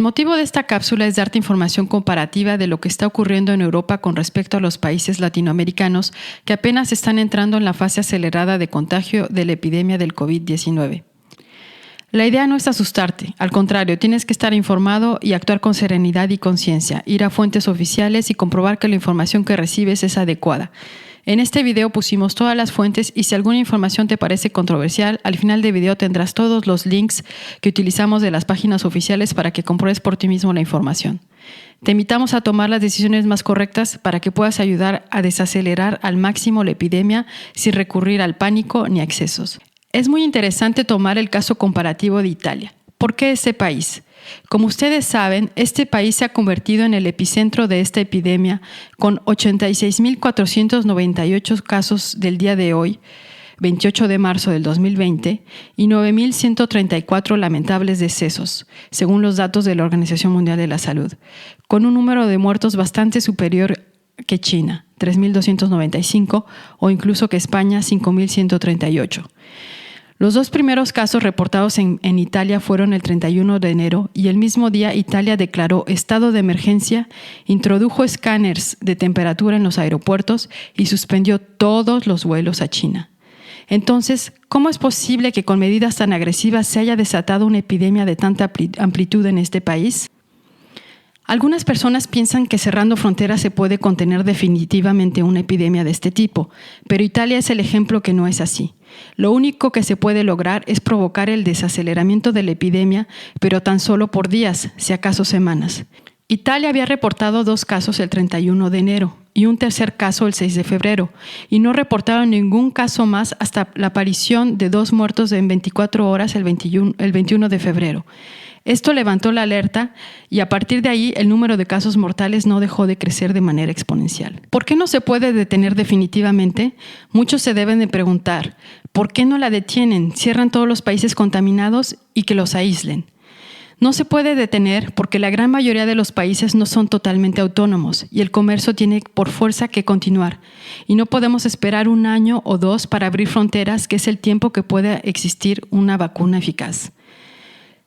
El motivo de esta cápsula es darte información comparativa de lo que está ocurriendo en Europa con respecto a los países latinoamericanos que apenas están entrando en la fase acelerada de contagio de la epidemia del COVID-19. La idea no es asustarte, al contrario, tienes que estar informado y actuar con serenidad y conciencia, ir a fuentes oficiales y comprobar que la información que recibes es adecuada. En este video pusimos todas las fuentes y si alguna información te parece controversial, al final del video tendrás todos los links que utilizamos de las páginas oficiales para que compruebes por ti mismo la información. Te invitamos a tomar las decisiones más correctas para que puedas ayudar a desacelerar al máximo la epidemia sin recurrir al pánico ni a excesos. Es muy interesante tomar el caso comparativo de Italia. ¿Por qué ese país? Como ustedes saben, este país se ha convertido en el epicentro de esta epidemia con 86.498 casos del día de hoy, 28 de marzo del 2020, y 9.134 lamentables decesos, según los datos de la Organización Mundial de la Salud, con un número de muertos bastante superior que China, 3.295, o incluso que España, 5.138. Los dos primeros casos reportados en Italia fueron el 31 de enero y el mismo día Italia declaró estado de emergencia, introdujo escáneres de temperatura en los aeropuertos y suspendió todos los vuelos a China. Entonces, ¿cómo es posible que con medidas tan agresivas se haya desatado una epidemia de tanta amplitud en este país? Algunas personas piensan que cerrando fronteras se puede contener definitivamente una epidemia de este tipo, pero Italia es el ejemplo que no es así. Lo único que se puede lograr es provocar el desaceleramiento de la epidemia, pero tan solo por días, si acaso semanas. Italia había reportado 2 casos el 31 de enero y un tercer caso el 6 de febrero, y no reportaron ningún caso más hasta la aparición de 2 muertos en 24 horas el 21 de febrero. Esto levantó la alerta y a partir de ahí el número de casos mortales no dejó de crecer de manera exponencial. ¿Por qué no se puede detener definitivamente? Muchos se deben de preguntar, ¿por qué no la detienen? Cierran todos los países contaminados y que los aíslen. No se puede detener porque la gran mayoría de los países no son totalmente autónomos y el comercio tiene por fuerza que continuar. Y no podemos esperar 1 año o 2 para abrir fronteras, que es el tiempo que pueda existir una vacuna eficaz.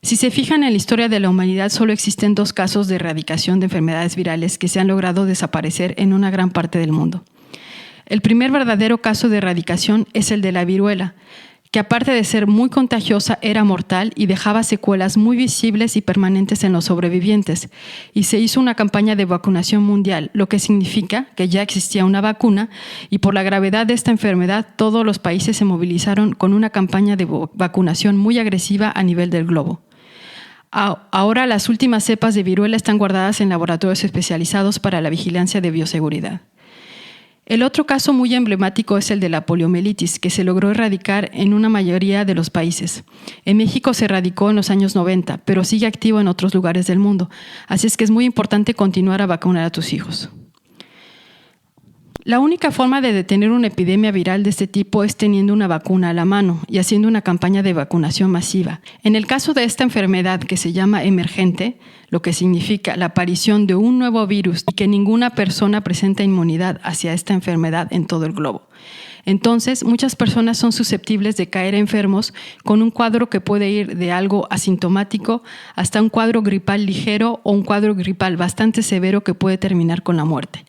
Si se fijan en la historia de la humanidad, solo existen 2 casos de erradicación de enfermedades virales que se han logrado desaparecer en una gran parte del mundo. El primer verdadero caso de erradicación es el de la viruela, que aparte de ser muy contagiosa, era mortal y dejaba secuelas muy visibles y permanentes en los sobrevivientes. Y se hizo una campaña de vacunación mundial, lo que significa que ya existía una vacuna y por la gravedad de esta enfermedad, todos los países se movilizaron con una campaña de vacunación muy agresiva a nivel del globo. Ahora las últimas cepas de viruela están guardadas en laboratorios especializados para la vigilancia de bioseguridad. El otro caso muy emblemático es el de la poliomielitis, que se logró erradicar en una mayoría de los países. En México se erradicó en los años 90, pero sigue activo en otros lugares del mundo. Así es que es muy importante continuar a vacunar a tus hijos. La única forma de detener una epidemia viral de este tipo es teniendo una vacuna a la mano y haciendo una campaña de vacunación masiva. En el caso de esta enfermedad que se llama emergente, lo que significa la aparición de un nuevo virus y que ninguna persona presenta inmunidad hacia esta enfermedad en todo el globo. Entonces, muchas personas son susceptibles de caer enfermos con un cuadro que puede ir de algo asintomático hasta un cuadro gripal ligero o un cuadro gripal bastante severo que puede terminar con la muerte.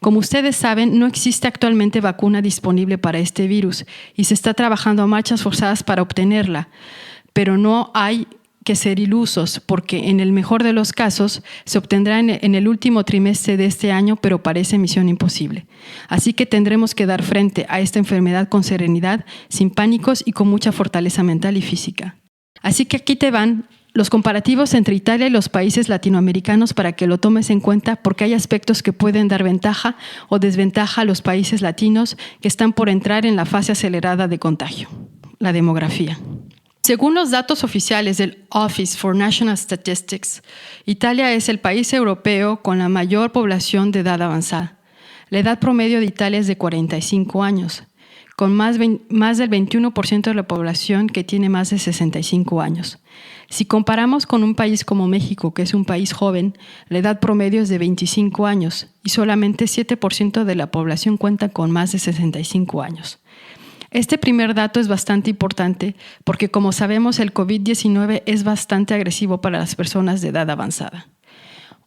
Como ustedes saben, no existe actualmente vacuna disponible para este virus y se está trabajando a marchas forzadas para obtenerla, pero no hay que ser ilusos porque en el mejor de los casos se obtendrá en el último trimestre de este año, pero parece misión imposible. Así que tendremos que dar frente a esta enfermedad con serenidad, sin pánicos y con mucha fortaleza mental y física. Así que aquí te van los comparativos entre Italia y los países latinoamericanos para que lo tomes en cuenta porque hay aspectos que pueden dar ventaja o desventaja a los países latinos que están por entrar en la fase acelerada de contagio. La demografía. Según los datos oficiales del Office for National Statistics, Italia es el país europeo con la mayor población de edad avanzada. La edad promedio de Italia es de 45 años, con más del 21% de la población que tiene más de 65 años. Si comparamos con un país como México, que es un país joven, la edad promedio es de 25 años y solamente 7% de la población cuenta con más de 65 años. Este primer dato es bastante importante porque, como sabemos, el COVID-19 es bastante agresivo para las personas de edad avanzada.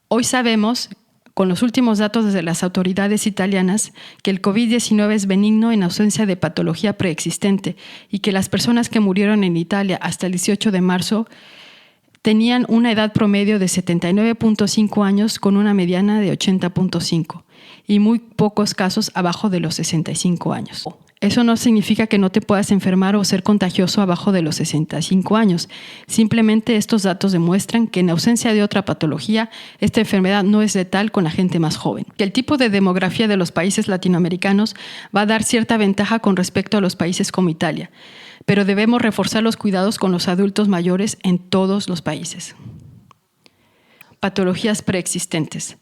Hoy sabemos, con los últimos datos desde las autoridades italianas, que el COVID-19 es benigno en ausencia de patología preexistente y que las personas que murieron en Italia hasta el 18 de marzo tenían una edad promedio de 79.5 años con una mediana de 80.5 y muy pocos casos abajo de los 65 años. Eso no significa que no te puedas enfermar o ser contagioso abajo de los 65 años. Simplemente estos datos demuestran que en ausencia de otra patología, esta enfermedad no es letal con la gente más joven. Que el tipo de demografía de los países latinoamericanos va a dar cierta ventaja con respecto a los países como Italia, pero debemos reforzar los cuidados con los adultos mayores en todos los países. Patologías preexistentes.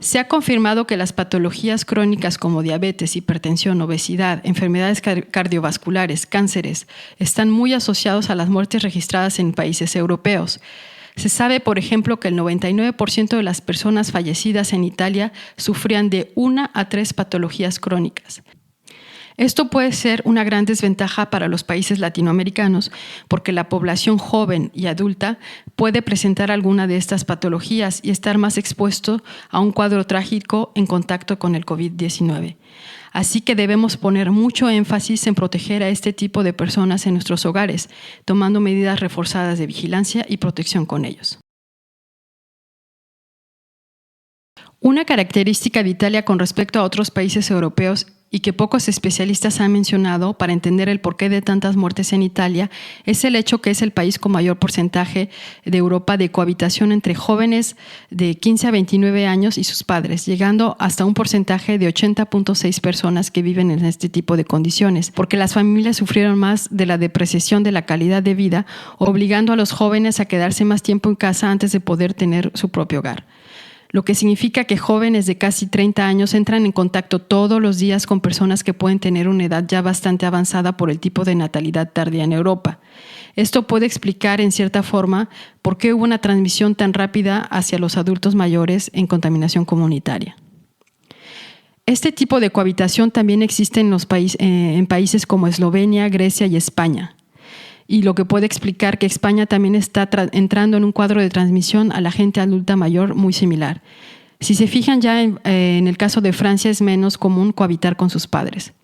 Se ha confirmado que las patologías crónicas como diabetes, hipertensión, obesidad, enfermedades cardiovasculares, cánceres, están muy asociados a las muertes registradas en países europeos. Se sabe, por ejemplo, que el 99% de las personas fallecidas en Italia sufrían de 1 a 3 patologías crónicas. Esto puede ser una gran desventaja para los países latinoamericanos porque la población joven y adulta puede presentar alguna de estas patologías y estar más expuesto a un cuadro trágico en contacto con el COVID-19. Así que debemos poner mucho énfasis en proteger a este tipo de personas en nuestros hogares, tomando medidas reforzadas de vigilancia y protección con ellos. Una característica de Italia con respecto a otros países europeos y que pocos especialistas han mencionado para entender el porqué de tantas muertes en Italia es el hecho que es el país con mayor porcentaje de Europa de cohabitación entre jóvenes de 15 a 29 años y sus padres, llegando hasta un porcentaje de 80.6 personas que viven en este tipo de condiciones, porque las familias sufrieron más de la depreciación de la calidad de vida, obligando a los jóvenes a quedarse más tiempo en casa antes de poder tener su propio hogar. Lo que significa que jóvenes de casi 30 años entran en contacto todos los días con personas que pueden tener una edad ya bastante avanzada por el tipo de natalidad tardía en Europa. Esto puede explicar en cierta forma por qué hubo una transmisión tan rápida hacia los adultos mayores en contaminación comunitaria. Este tipo de cohabitación también existe en países como Eslovenia, Grecia y España. Y lo que puede explicar que España también está entrando en un cuadro de transmisión a la gente adulta mayor muy similar. Si se fijan ya en el caso de Francia es menos común cohabitar con sus padres.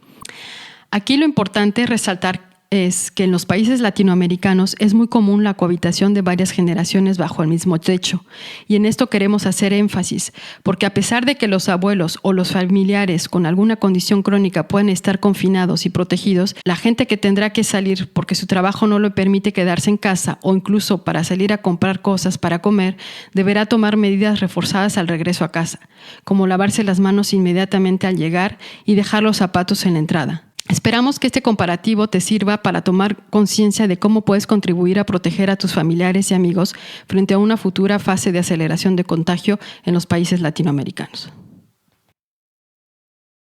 Aquí lo importante es resaltar es que en los países latinoamericanos es muy común la cohabitación de varias generaciones bajo el mismo techo. Y en esto queremos hacer énfasis, porque a pesar de que los abuelos o los familiares con alguna condición crónica pueden estar confinados y protegidos, la gente que tendrá que salir porque su trabajo no le permite quedarse en casa o incluso para salir a comprar cosas para comer, deberá tomar medidas reforzadas al regreso a casa, como lavarse las manos inmediatamente al llegar y dejar los zapatos en la entrada. Esperamos que este comparativo te sirva para tomar conciencia de cómo puedes contribuir a proteger a tus familiares y amigos frente a una futura fase de aceleración de contagio en los países latinoamericanos.